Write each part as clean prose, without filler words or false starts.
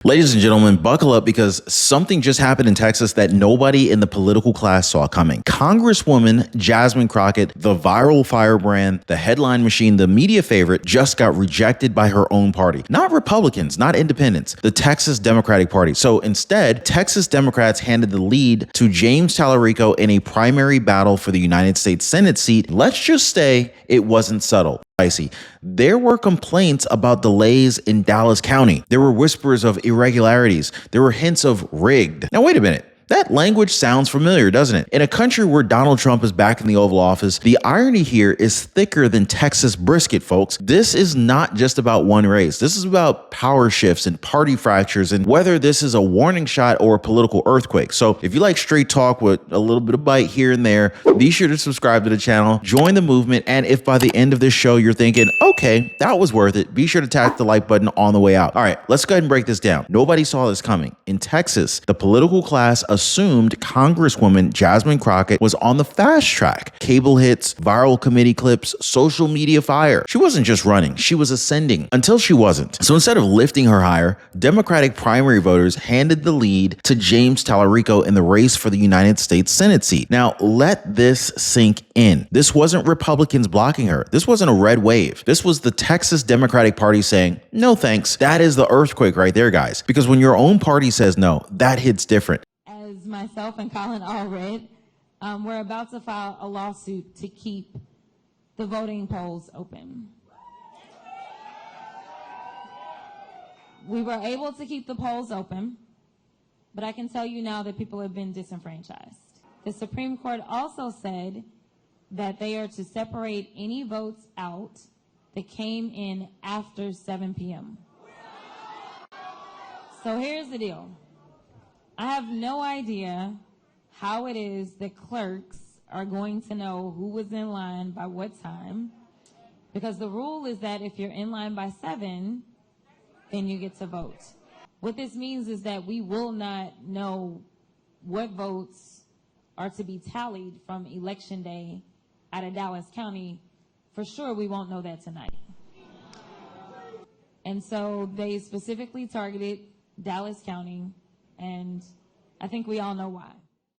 Ladies and gentlemen, buckle up because something just happened in Texas that nobody in the political class saw coming. Congresswoman Jasmine Crockett, the viral firebrand, the headline machine, the media favorite, just got rejected by her own party. Not Republicans, not independents, the Texas Democratic Party. So instead, Texas Democrats handed the lead to James Talarico in a primary battle for the United States Senate seat. Let's just say it wasn't subtle. There were complaints about delays in Dallas County. There were whispers of irregularities. There were hints of rigged. Now, wait a minute. That language sounds familiar, doesn't it? In a country where Donald Trump is back in the Oval Office, the irony here is thicker than Texas brisket, folks. This is not just about one race. This is about power shifts and party fractures and whether this is a warning shot or a political earthquake. So if you like straight talk with a little bit of bite here and there, be sure to subscribe to the channel, join the movement, and if by the end of this show you're thinking, okay, that was worth it, be sure to tap the like button on the way out. All right, let's go ahead and break this down. Nobody saw this coming. In Texas, the political class assumed Congresswoman Jasmine Crockett was on the fast track. Cable hits, viral committee clips, social media fire. She wasn't just running, she was ascending until she wasn't. So instead of lifting her higher, Democratic primary voters handed the lead to James Talarico in the race for the United States Senate seat. Now, let this sink in. This wasn't Republicans blocking her. This wasn't a red wave. This was the Texas Democratic Party saying, no thanks. That is the earthquake right there, guys. Because when your own party says no, that hits different. Myself and Colin all read, we're about to file a lawsuit to keep the voting polls open. We were able to keep the polls open, but I can tell you now that people have been disenfranchised. The Supreme Court also said that they are to separate any votes out that came in after 7 p.m. So here's the deal. I have no idea how it is that clerks are going to know who was in line by what time, because the rule is that if you're in line by 7, then you get to vote. What this means is that we will not know what votes are to be tallied from Election Day out of Dallas County. For sure, we won't know that tonight. And so they specifically targeted Dallas County, and I think we all know why.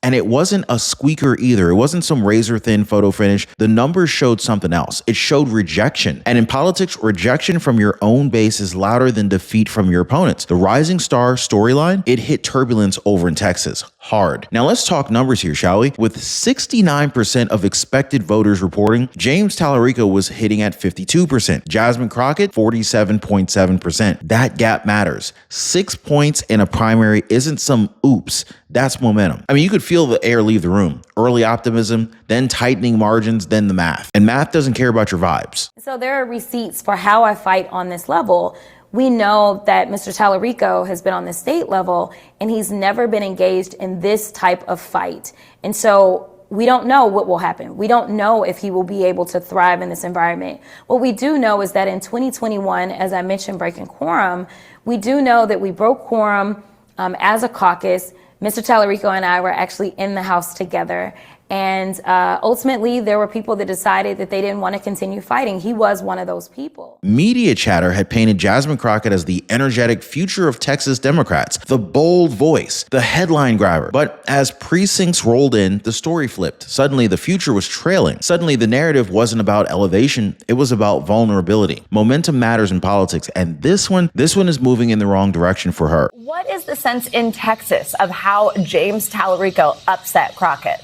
And it wasn't a squeaker either. It wasn't some razor thin photo finish. The numbers showed something else. It showed rejection. And in politics, rejection from your own base is louder than defeat from your opponents. The Rising Star storyline, it hit turbulence over in Texas hard. Now let's talk numbers here, shall we? With 69% of expected voters reporting, James Talarico was hitting at 52%. Jasmine Crockett, 47.7%. That gap matters. 6 points in a primary isn't some oops. That's momentum. I mean, you could feel the air leave the room. Early optimism, then tightening margins, then the math. And math doesn't care about your vibes. So there are receipts for how I fight on this level. We know that Mr. Talarico has been on the state level and he's never been engaged in this type of fight. And so we don't know what will happen. We don't know if he will be able to thrive in this environment. What we do know is that in 2021, as I mentioned, breaking quorum, we do know that we broke quorum as a caucus. Mr. Talarico and I were actually in the House together. And ultimately, there were people that decided that they didn't want to continue fighting. He was one of those people. Media chatter had painted Jasmine Crockett as the energetic future of Texas Democrats, the bold voice, the headline grabber. But as precincts rolled in, the story flipped. Suddenly, the future was trailing. Suddenly, the narrative wasn't about elevation. It was about vulnerability. Momentum matters in politics. And this one is moving in the wrong direction for her. What is the sense in Texas of how James Talarico upset Crockett?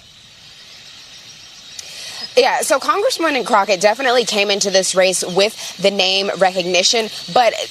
Yeah, so Congresswoman Crockett definitely came into this race with the name recognition,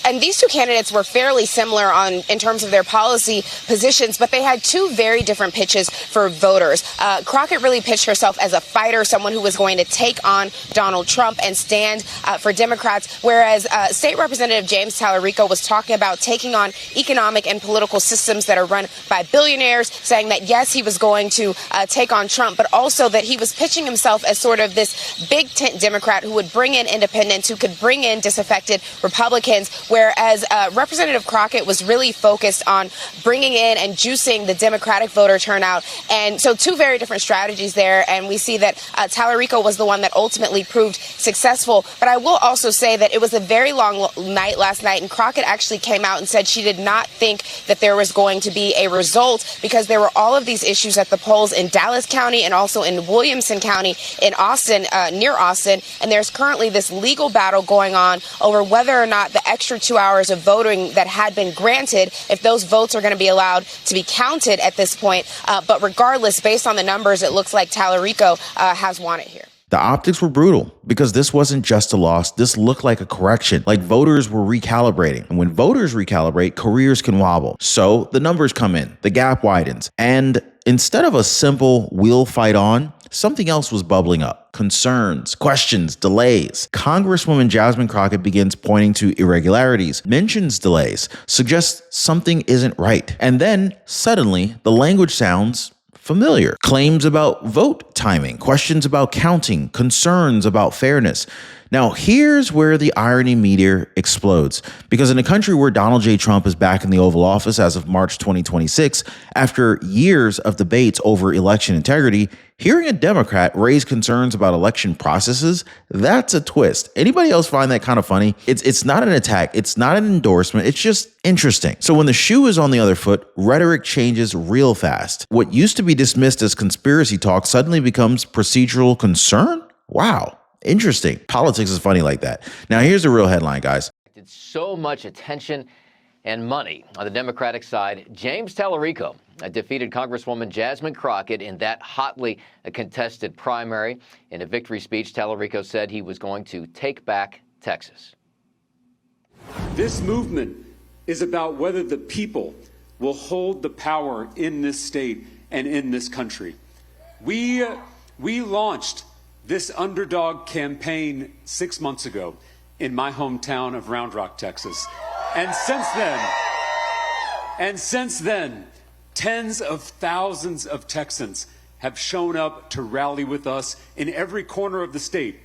and these two candidates were fairly similar in terms of their policy positions, but they had two very different pitches for voters. Crockett really pitched herself as a fighter, someone who was going to take on Donald Trump and stand for Democrats, whereas State Representative James Talarico was talking about taking on economic and political systems that are run by billionaires, saying that yes, he was going to take on Trump, but also that he was pitching himself as sort sort of this big tent Democrat who would bring in independents, who could bring in disaffected Republicans, whereas Representative Crockett was really focused on bringing in and juicing the Democratic voter turnout. And so two very different strategies there. And we see that Talarico was the one that ultimately proved successful. But I will also say that it was a very long night last night, and Crockett actually came out and said she did not think that there was going to be a result because there were all of these issues at the polls in Dallas County and also in Williamson County in Austin, near Austin. And there's currently this legal battle going on over whether or not the extra 2 hours of voting that had been granted, if those votes are going to be allowed to be counted at this point. But regardless, based on the numbers, it looks like Talarico has won it here. The optics were brutal because this wasn't just a loss. This looked like a correction, like voters were recalibrating. And when voters recalibrate, careers can wobble. So the numbers come in, the gap widens. And instead of a simple we'll fight on, something else was bubbling up. Concerns, questions, delays. Congresswoman Jasmine Crockett begins pointing to irregularities, mentions delays, suggests something isn't right. And then suddenly the language sounds familiar. Claims about vote timing, questions about counting, concerns about fairness. Now, here's where the irony meter explodes. Because in a country where Donald J. Trump is back in the Oval Office as of March 2026, after years of debates over election integrity, hearing a Democrat raise concerns about election processes, that's a twist. Anybody else find that kind of funny? It's not an attack. It's not an endorsement. It's just interesting. So when the shoe is on the other foot, rhetoric changes real fast. What used to be dismissed as conspiracy talk suddenly becomes procedural concern? Wow. Interesting. Politics is funny like that. Now, here's the real headline, guys. So much attention and money on the Democratic side. James Talarico defeated Congresswoman Jasmine Crockett in that hotly contested primary. In a victory speech, Talarico said he was going to take back Texas. This movement is about whether the people will hold the power in this state and in this country. We launched this underdog campaign 6 months ago in my hometown of Round Rock, Texas. And since then, tens of thousands of Texans have shown up to rally with us in every corner of the state.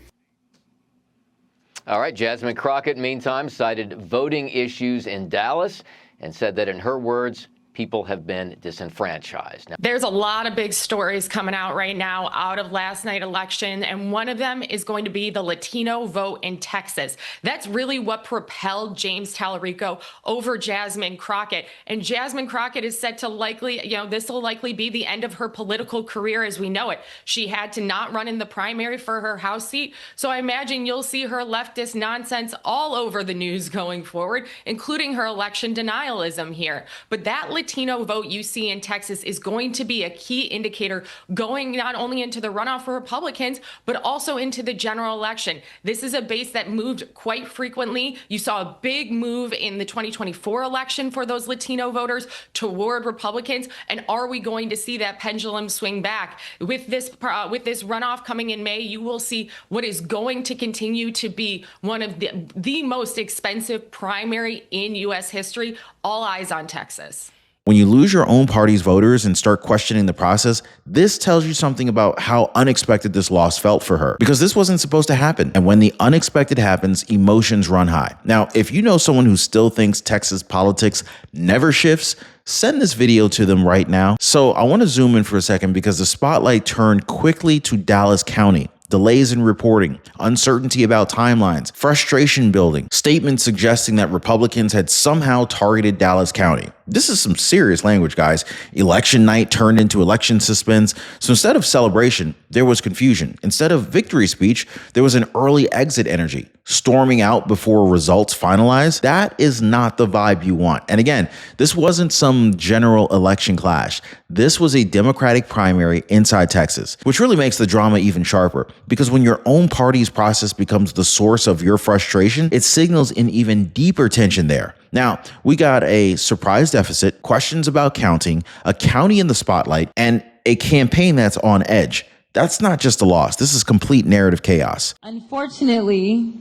All right, Jasmine Crockett, meantime, cited voting issues in Dallas and said that, in her words, people have been disenfranchised. Now, there's a lot of big stories coming out right now out of last night's election, and one of them is going to be the Latino vote in Texas. That's really what propelled James Talarico over Jasmine Crockett. And Jasmine Crockett is set to likely, this will likely be the end of her political career as we know it. She had to not run in the primary for her House seat. So I imagine you'll see her leftist nonsense all over the news going forward, including her election denialism here. But that Latino vote you see in Texas is going to be a key indicator going not only into the runoff for Republicans, but also into the general election. This is a base that moved quite frequently. You saw a big move in the 2024 election for those Latino voters toward Republicans. And are we going to see that pendulum swing back? With this runoff coming in May, you will see what is going to continue to be one of the most expensive primary in U.S. history. All eyes on Texas. When you lose your own party's voters and start questioning the process, this tells you something about how unexpected this loss felt for her, because this wasn't supposed to happen. And when the unexpected happens, emotions run high. Now, if you know someone who still thinks Texas politics never shifts, send this video to them right now. So I want to zoom in for a second because the spotlight turned quickly to Dallas County. Delays in reporting, uncertainty about timelines, frustration building, statements suggesting that Republicans had somehow targeted Dallas County. This is some serious language, guys. Election night turned into election suspense. So instead of celebration, there was confusion. Instead of victory speech, there was an early exit energy. Storming out before results finalized, that is not the vibe you want. And again, this wasn't some general election clash. This was a Democratic primary inside Texas, which really makes the drama even sharper. Because when your own party's process becomes the source of your frustration, it signals an even deeper tension there. Now, we got a surprise deficit, questions about counting, a county in the spotlight, and a campaign that's on edge. That's not just a loss. This is complete narrative chaos. Unfortunately,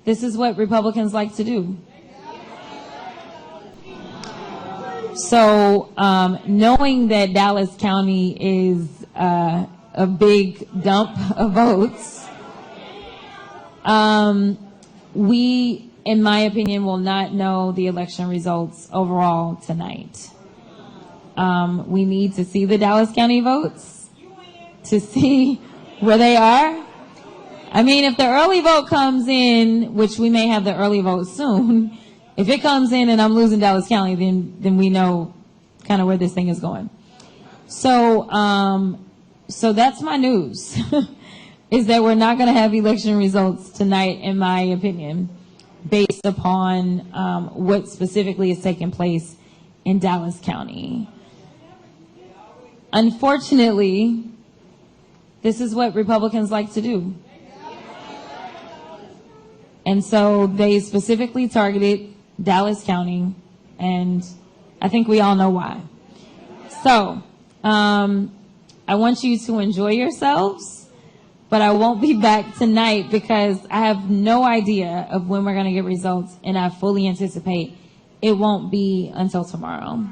this is what Republicans like to do. So knowing that Dallas County is a big dump of votes, we, in my opinion, will not know the election results overall tonight. We need to see the Dallas County votes to see where they are. I mean, if the early vote comes in, which we may have the early vote soon, if it comes in and I'm losing Dallas County, then we know kind of where this thing is going. So that's my news, is that we're not going to have election results tonight, in my opinion, based upon what specifically is taking place in Dallas County. Unfortunately, this is what Republicans like to do. And so they specifically targeted Dallas County, and I think we all know why. So I want you to enjoy yourselves, but I won't be back tonight because I have no idea of when we're going to get results, and I fully anticipate it won't be until tomorrow.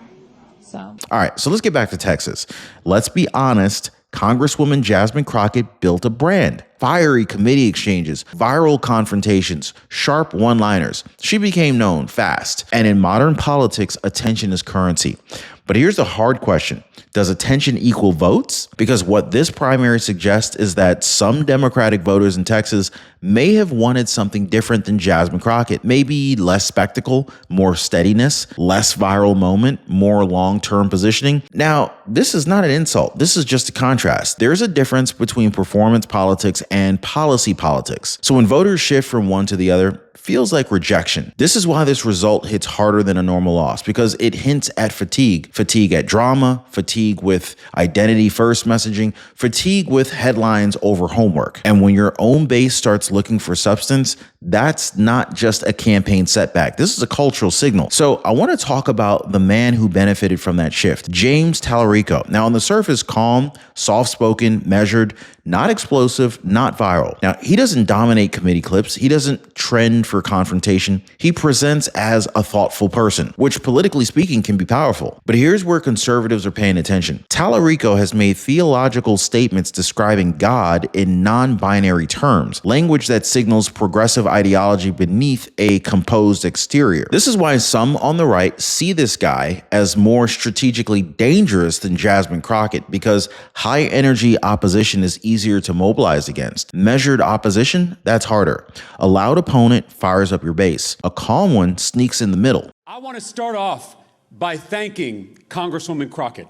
So. All right, so let's get back to Texas. Let's be honest. Congresswoman Jasmine Crockett built a brand. Fiery committee exchanges, viral confrontations, sharp one-liners. She became known fast. And in modern politics, attention is currency. But here's the hard question. Does attention equal votes? Because what this primary suggests is that some Democratic voters in Texas may have wanted something different than Jasmine Crockett. Maybe less spectacle, more steadiness, less viral moment, more long-term positioning. Now, this is not an insult. This is just a contrast. There's a difference between performance politics and policy politics. So when voters shift from one to the other, feels like rejection. This is why this result hits harder than a normal loss, because it hints at fatigue. Fatigue at drama, fatigue with identity first messaging, fatigue with headlines over homework. And when your own base starts looking for substance, that's not just a campaign setback. This is a cultural signal. So I want to talk about the man who benefited from that shift, James Talarico. Now, on the surface, calm, soft-spoken, measured, not explosive, not viral. Now, he doesn't dominate committee clips. He doesn't trend for confrontation. He presents as a thoughtful person, which politically speaking can be powerful. But here's where conservatives are paying attention. Talarico has made theological statements describing God in non-binary terms, language that signals progressive ideology beneath a composed exterior. This is why some on the right see this guy as more strategically dangerous than Jasmine Crockett, because high energy opposition is easier to mobilize against. Measured opposition, that's harder. A loud opponent fires up your base. A calm one sneaks in the middle. I want to start off by thanking Congresswoman Crockett.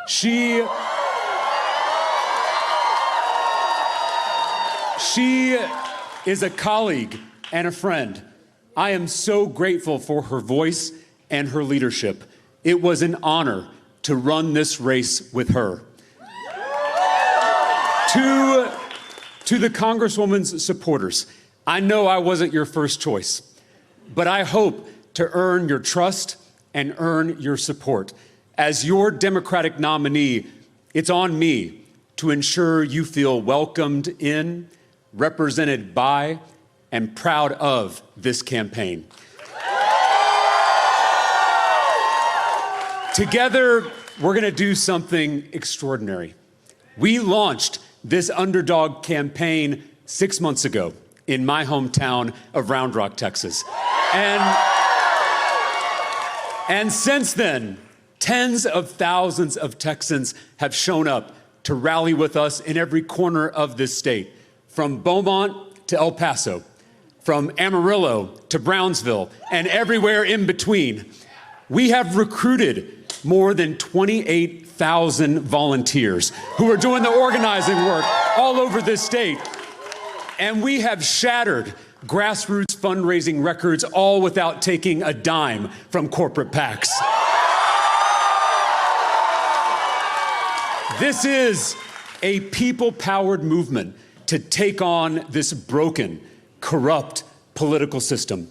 She is a colleague and a friend. I am so grateful for her voice and her leadership. It was an honor to run this race with her. To the Congresswoman's supporters, I know I wasn't your first choice, but I hope to earn your trust and earn your support. As your Democratic nominee, it's on me to ensure you feel welcomed in, represented by, and proud of this campaign. Together, we're going to do something extraordinary. We launched this underdog campaign 6 months ago in my hometown of Round Rock, Texas. And since then, tens of thousands of Texans have shown up to rally with us in every corner of this state, from Beaumont to El Paso, from Amarillo to Brownsville, and everywhere in between. We have recruited more than 28,000 volunteers who are doing the organizing work all over this state. And we have shattered grassroots fundraising records, all without taking a dime from corporate PACs. This is a people-powered movement to take on this broken, corrupt political system.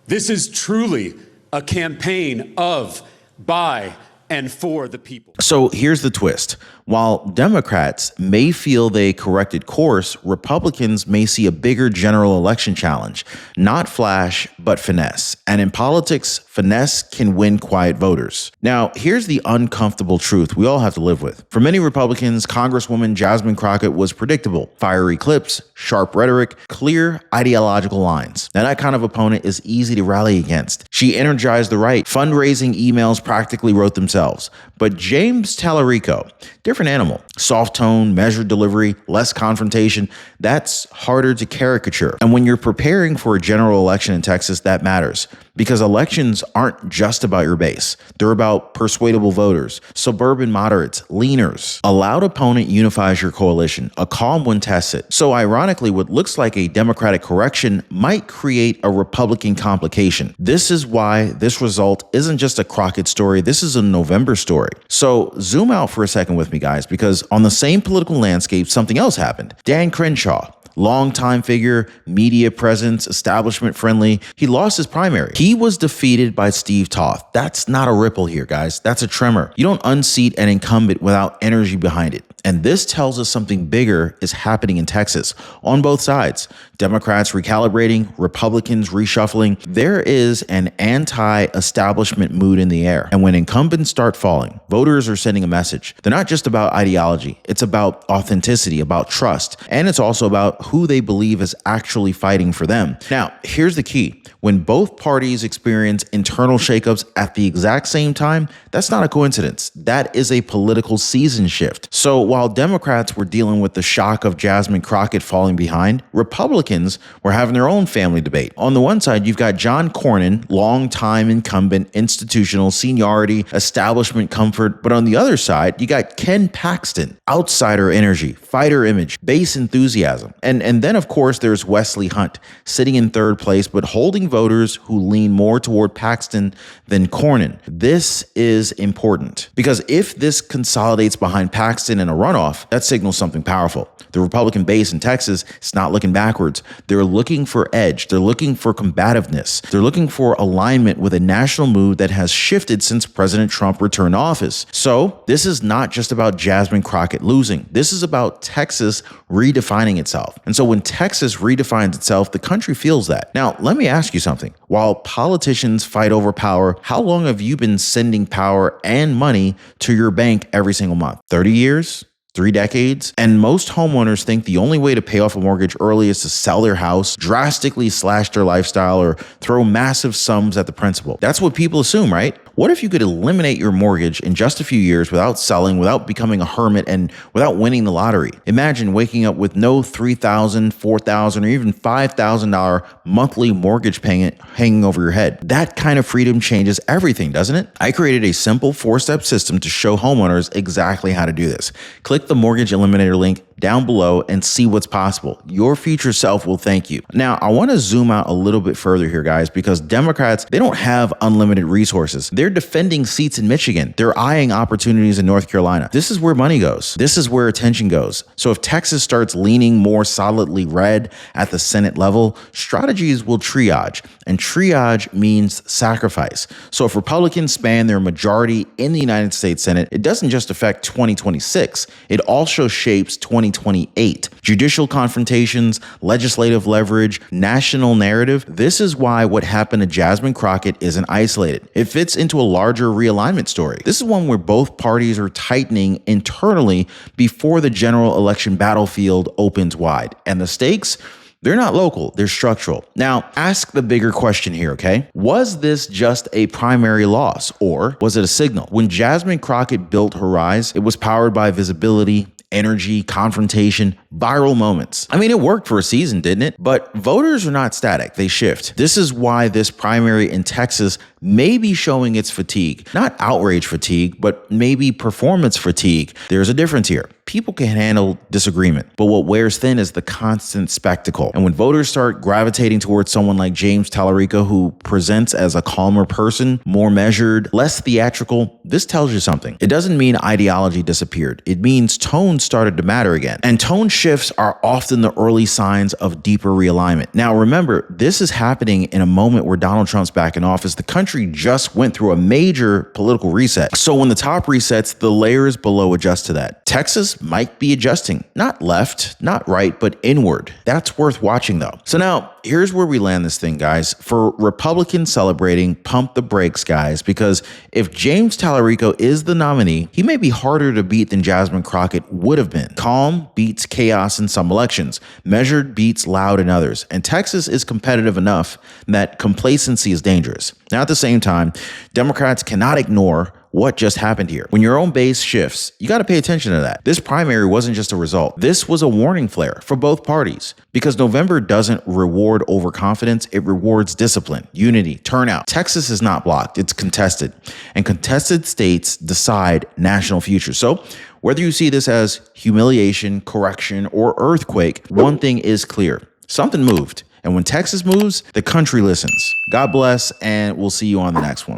This is truly a campaign of, by, and for the people. So here's the twist. While Democrats may feel they corrected course, Republicans may see a bigger general election challenge. Not flash, but finesse. And in politics, finesse can win quiet voters. Now, here's the uncomfortable truth we all have to live with. For many Republicans, Congresswoman Jasmine Crockett was predictable. Fiery clips, sharp rhetoric, clear ideological lines. Now, that kind of opponent is easy to rally against. She energized the right. Fundraising emails practically wrote themselves. But James Talarico, different animal. Soft tone, measured delivery, less confrontation. That's harder to caricature. And when you're preparing for a general election in Texas, that matters. Because elections aren't just about your base. They're about persuadable voters, suburban moderates, leaners. A loud opponent unifies your coalition. A calm one tests it. So ironically, what looks like a Democratic correction might create a Republican complication. This is why this result isn't just a Crockett story. This is a November story. So zoom out for a second with me, guys, because on the same political landscape, something else happened. Dan Crenshaw, longtime figure, media presence, establishment friendly. He lost his primary. He was defeated by Steve Toth. That's not a ripple here, guys. That's a tremor. You don't unseat an incumbent without energy behind it. And this tells us something bigger is happening in Texas on both sides. Democrats recalibrating, Republicans reshuffling. There is an anti-establishment mood in the air. And when incumbents start falling, voters are sending a message. They're not just about ideology. It's about authenticity, about trust. And it's also about who they believe is actually fighting for them. Now, here's the key. When both parties experience internal shakeups at the exact same time, that's not a coincidence. That is a political season shift. So while Democrats were dealing with the shock of Jasmine Crockett falling behind, Republicans were having their own family debate. On the one side, you've got John Cornyn, longtime incumbent, institutional, seniority, establishment comfort. But on the other side, you got Ken Paxton, outsider energy, fighter image, base enthusiasm. And then, of course, there's Wesley Hunt, sitting in third place, but holding voters who lean more toward Paxton than Cornyn. This is important because if this consolidates behind Paxton in a runoff, that signals something powerful. The Republican base in Texas is not looking backwards. They're looking for edge. They're looking for combativeness. They're looking for alignment with a national mood that has shifted since President Trump returned to office. So this is not just about Jasmine Crockett losing. This is about Texas redefining itself. And so when Texas redefines itself, the country feels that. Now, let me ask you something. While politicians fight over power, how long have you been sending power and money to your bank every single month? 30 years? 3 decades? And most homeowners think the only way to pay off a mortgage early is to sell their house, drastically slash their lifestyle, or throw massive sums at the principal. That's what people assume, right? What if you could eliminate your mortgage in just a few years without selling, without becoming a hermit, and without winning the lottery? Imagine waking up with no $3,000, $4,000, or even $5,000 monthly mortgage payment hanging over your head. That kind of freedom changes everything, doesn't it? I created a simple 4-step system to show homeowners exactly how to do this. Click the Mortgage Eliminator link down below and see what's possible. Your future self will thank you. Now, I want to zoom out a little bit further here, guys, because Democrats, they don't have unlimited resources. They're defending seats in Michigan. They're eyeing opportunities in North Carolina. This is where money goes. This is where attention goes. So if Texas starts leaning more solidly red at the Senate level, strategies will triage, and triage means sacrifice. So if Republicans span their majority in the United States Senate, it doesn't just affect 2026. It also shapes 2028. Judicial confrontations, legislative leverage, national narrative. This is why what happened to Jasmine Crockett isn't isolated. It fits into a larger realignment story. This is one where both parties are tightening internally before the general election battlefield opens wide. And the stakes? They're not local, they're structural. Now, ask the bigger question here, okay? Was this just a primary loss, or was it a signal? When Jasmine Crockett built her rise, it was powered by visibility, energy, confrontation, viral moments. I mean, it worked for a season, didn't it? But voters are not static, they shift. This is why this primary in Texas may be showing its fatigue. Not outrage fatigue, but maybe performance fatigue. There's a difference here. People can handle disagreement, but what wears thin is the constant spectacle. And when voters start gravitating towards someone like James Talarico, who presents as a calmer person, more measured, less theatrical, this tells you something. It doesn't mean ideology disappeared. It means tone started to matter again. And tone shifts are often the early signs of deeper realignment. Now, remember, this is happening in a moment where Donald Trump's back in office. The country country just went through a major political reset. So when the top resets, the layers below adjust to that. Texas might be adjusting, not left, not right, but inward. That's worth watching though. So now here's where we land this thing, guys. For Republicans celebrating, pump the brakes, guys, because if James Talarico is the nominee, he may be harder to beat than Jasmine Crockett would have been. Calm beats chaos in some elections. Measured beats loud in others. And Texas is competitive enough that complacency is dangerous. Now, at the same time, Democrats cannot ignore what just happened here. When your own base shifts, you got to pay attention to that. This primary wasn't just a result. This was a warning flare for both parties because November doesn't reward overconfidence. It rewards discipline, unity, turnout. Texas is not blocked. It's contested, and contested states decide national futures. So whether you see this as humiliation, correction, or earthquake, one thing is clear. Something moved. And when Texas moves, the country listens. God bless, and we'll see you on the next one.